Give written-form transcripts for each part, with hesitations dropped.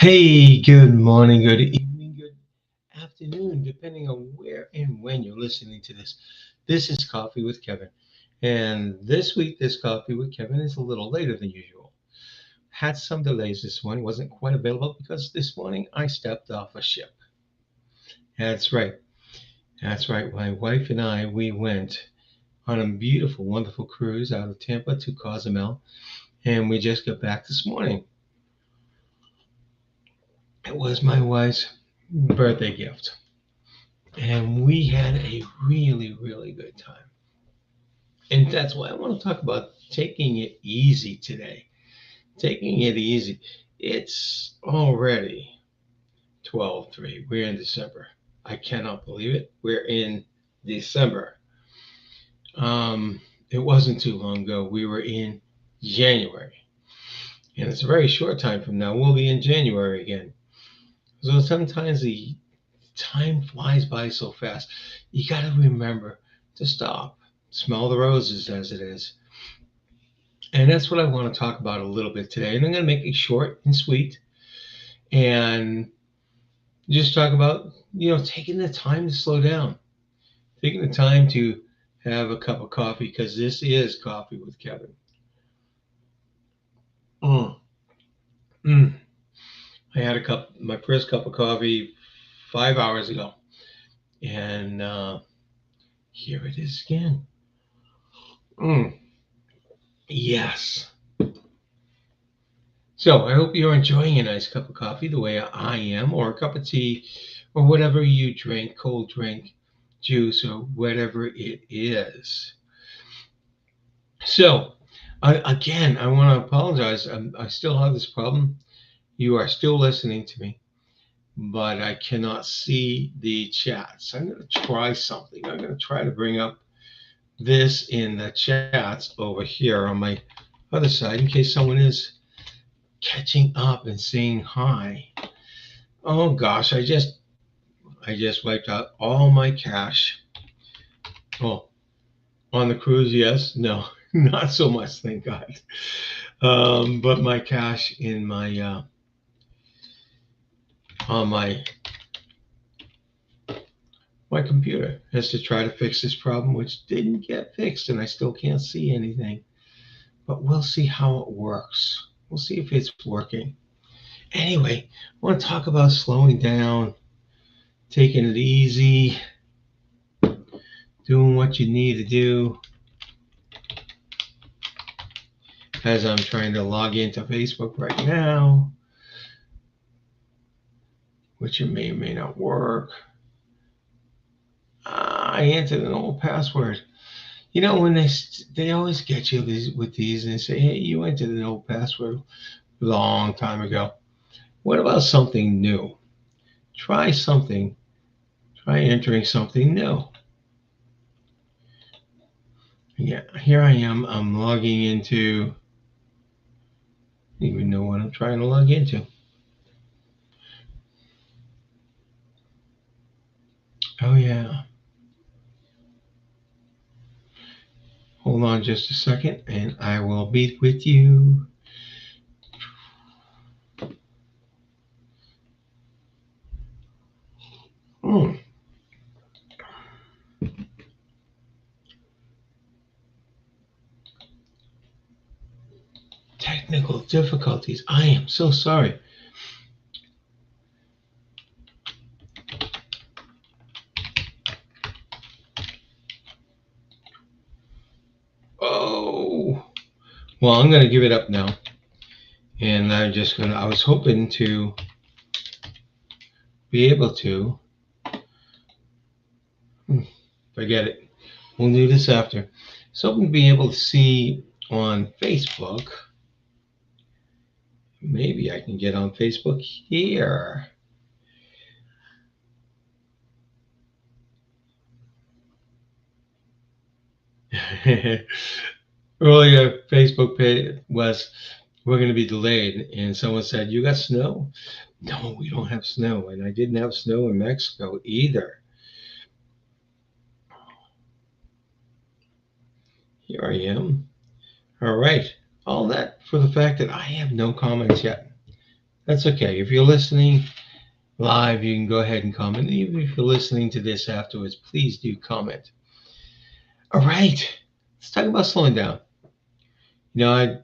Hey, good morning, good evening, good afternoon, depending on where and when you're listening to this. This is Coffee with Kevin. And this week, this Coffee with Kevin is a little later than usual. Had some delays this morning, wasn't quite available because this morning I stepped off a ship. That's right. That's right. My wife and I, we went on a beautiful, wonderful cruise out of Tampa to Cozumel, and we just got back this morning. It was my wife's birthday gift. And we had a really, really good time. And that's why I want to talk about taking it easy today. Taking it easy. It's already 12/3. We're in December. I cannot believe it. We're in December. It wasn't too long ago. We were in January. And it's a very short time from now. We'll be in January again. So sometimes the time flies by so fast. You got to remember to stop, smell the roses as it is. And that's what I want to talk about a little bit today. And I'm going to make it short and sweet and just talk about, taking the time to slow down, taking the time to have a cup of coffee because this is Coffee with Kevin. Mm, mm. I had my first cup of coffee 5 hours ago. And here it is again. Mm, yes. So I hope you're enjoying a nice cup of coffee the way I am, or a cup of tea, or whatever you drink, cold drink, juice, or whatever it is. So, again, I want to apologize. I still have this problem. You are still listening to me, but I cannot see the chats. I'm going to try something. I'm going to try to bring up this in the chats over here on my other side in case someone is catching up and saying hi. Oh gosh, I just wiped out all my cash. Oh, on the cruise, yes, no, not so much, thank God. But my cash in my on my computer has to try to fix this problem, which didn't get fixed, and I still can't see anything. But we'll see how it works. We'll see if it's working. Anyway, I want to talk about slowing down, taking it easy, doing what you need to do. As I'm trying to log into Facebook right now, which it may or may not work. I entered an old password. When they always get you with these and they say, "Hey, you entered an old password a long time ago." What about something new? Try something. Try entering something new. Yeah, here I am. I'm logging into. I don't even know what I'm trying to log into. Oh yeah. Hold on just a second, and I will be with you. Hmm. Technical difficulties. I am so sorry. Oh. Well, I'm going to give it up now. And I was hoping to be able to, forget it. We'll do this after. I was hoping to be able to see on Facebook. Maybe I can get on Facebook here. Earlier, Facebook page was, we're going to be delayed. And someone said, "You got snow?" No, we don't have snow. And I didn't have snow in Mexico either. Here I am. All right. All that for the fact that I have no comments yet. That's okay. If you're listening live, you can go ahead and comment. Even if you're listening to this afterwards, please do comment. All right, let's talk about slowing down. You know,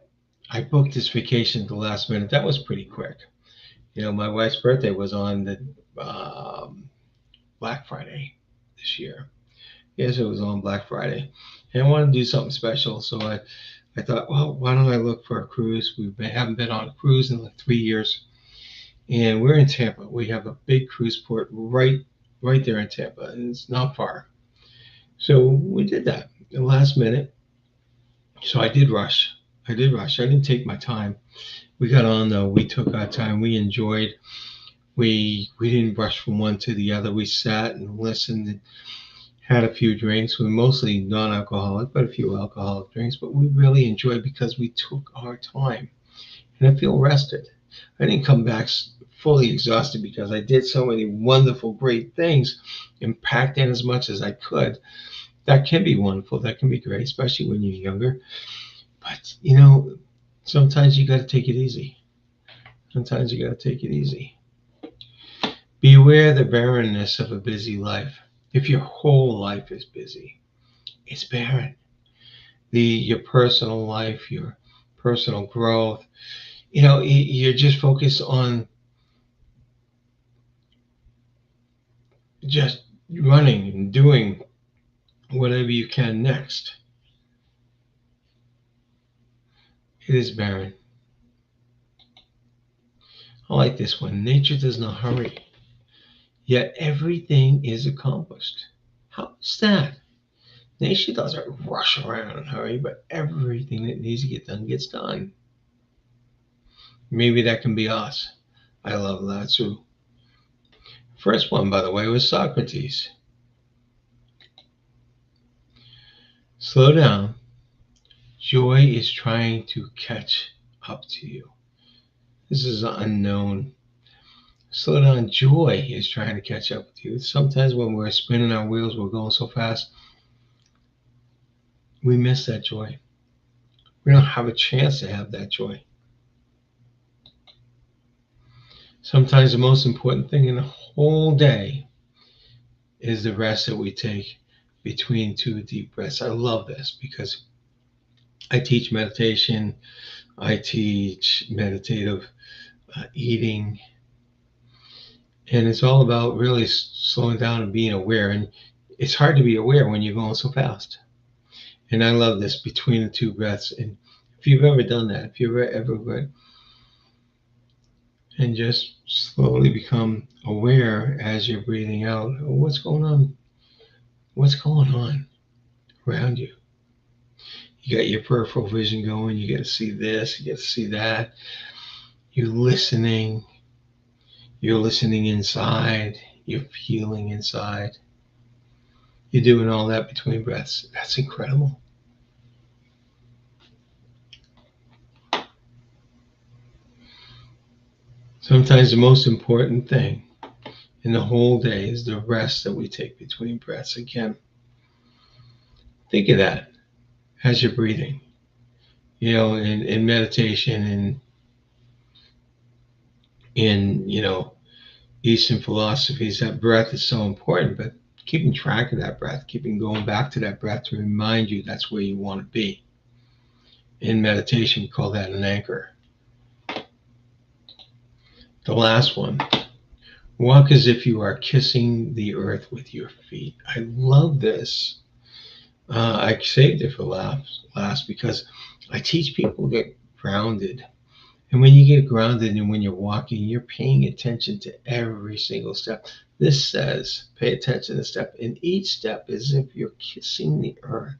I booked this vacation at the last minute. That was pretty quick. You know, my wife's birthday was on the Black Friday this year. Yes, it was on Black Friday. And I wanted to do something special. So I thought, well, why don't I look for a cruise? Haven't been on a cruise in like 3 years. And we're in Tampa. We have a big cruise port right there in Tampa, and it's not far. So we did that at the last minute. So I did rush. I did rush. I didn't take my time. We got on though. We took our time. We enjoyed. We didn't rush from one to the other. We sat and listened and had a few drinks. We were mostly non-alcoholic, but a few alcoholic drinks. But we really enjoyed because we took our time, and I feel rested. I didn't come back fully exhausted because I did so many wonderful, great things and packed in as much as I could. That can be wonderful. That can be great, especially when you're younger. But, you know, sometimes you got to take it easy. Sometimes you got to take it easy. Beware the barrenness of a busy life. If your whole life is busy, it's barren. Your personal life, your personal growth, you know, you're just focused on just running and doing whatever you can next. It is barren. I like this one. Nature does not hurry, yet everything is accomplished. How is that? Nature doesn't rush around and hurry, but everything that needs to get done gets done. Maybe that can be us. I love that too. First one, by the way, was Socrates. Slow down. Joy is trying to catch up to you. This is unknown. Slow down. Joy is trying to catch up with you. Sometimes when we're spinning our wheels, we're going so fast, we miss that joy. We don't have a chance to have that joy. Sometimes the most important thing in the whole day is the rest that we take between two deep breaths. I love this because I teach meditation, I teach meditative eating, and it's all about really slowing down and being aware. And it's hard to be aware when you're going so fast. And I love this between the two breaths. And if you've ever done that, if you've ever read and just slowly become aware as you're breathing out, what's going on? What's going on around you? You got your peripheral vision going. You get to see this. You get to see that. You're listening. You're listening inside. You're feeling inside. You're doing all that between breaths. That's incredible. Sometimes the most important thing in the whole day is the rest that we take between breaths. Again, think of that as you're breathing. You know, in meditation and in, you know, Eastern philosophies, that breath is so important, but keeping track of that breath, keeping going back to that breath to remind you that's where you want to be. In meditation, we call that an anchor. The last one, walk as if you are kissing the earth with your feet. I love this. I saved it for last because I teach people to get grounded. And when you get grounded and when you're walking, you're paying attention to every single step. This says, pay attention to step. And each step is as if you're kissing the earth.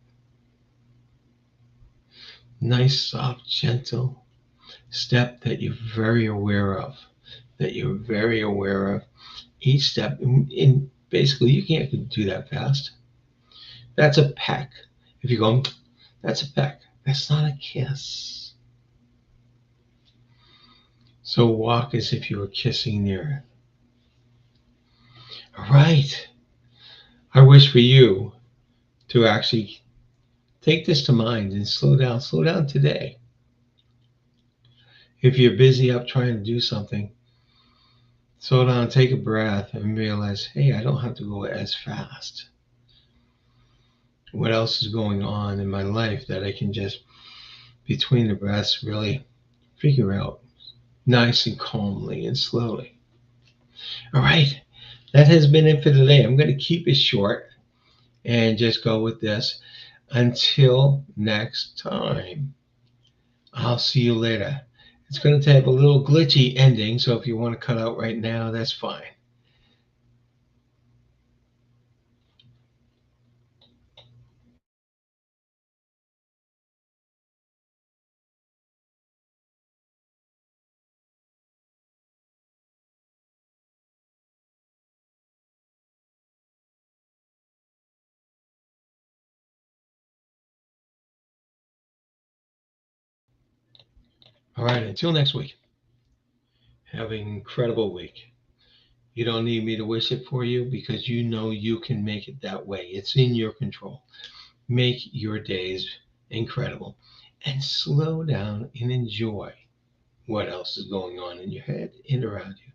Nice, soft, gentle step that you're very aware of. Each step, and basically you can't do that fast. That's a peck. If you go, that's a peck. That's not a kiss. So walk as if you were kissing the earth. All right. I wish for you to actually take this to mind and slow down today. If you're busy up trying to do something, slow down, take a breath, and realize, hey, I don't have to go as fast. What else is going on in my life that I can just, between the breaths, really figure out nice and calmly and slowly? All right, that has been it for today. I'm going to keep it short and just go with this. Until next time, I'll see you later. It's going to have a little glitchy ending, so if you want to cut out right now, that's fine. All right, until next week, have an incredible week. You don't need me to wish it for you because you know you can make it that way. It's in your control. Make your days incredible and slow down and enjoy what else is going on in your head and around you.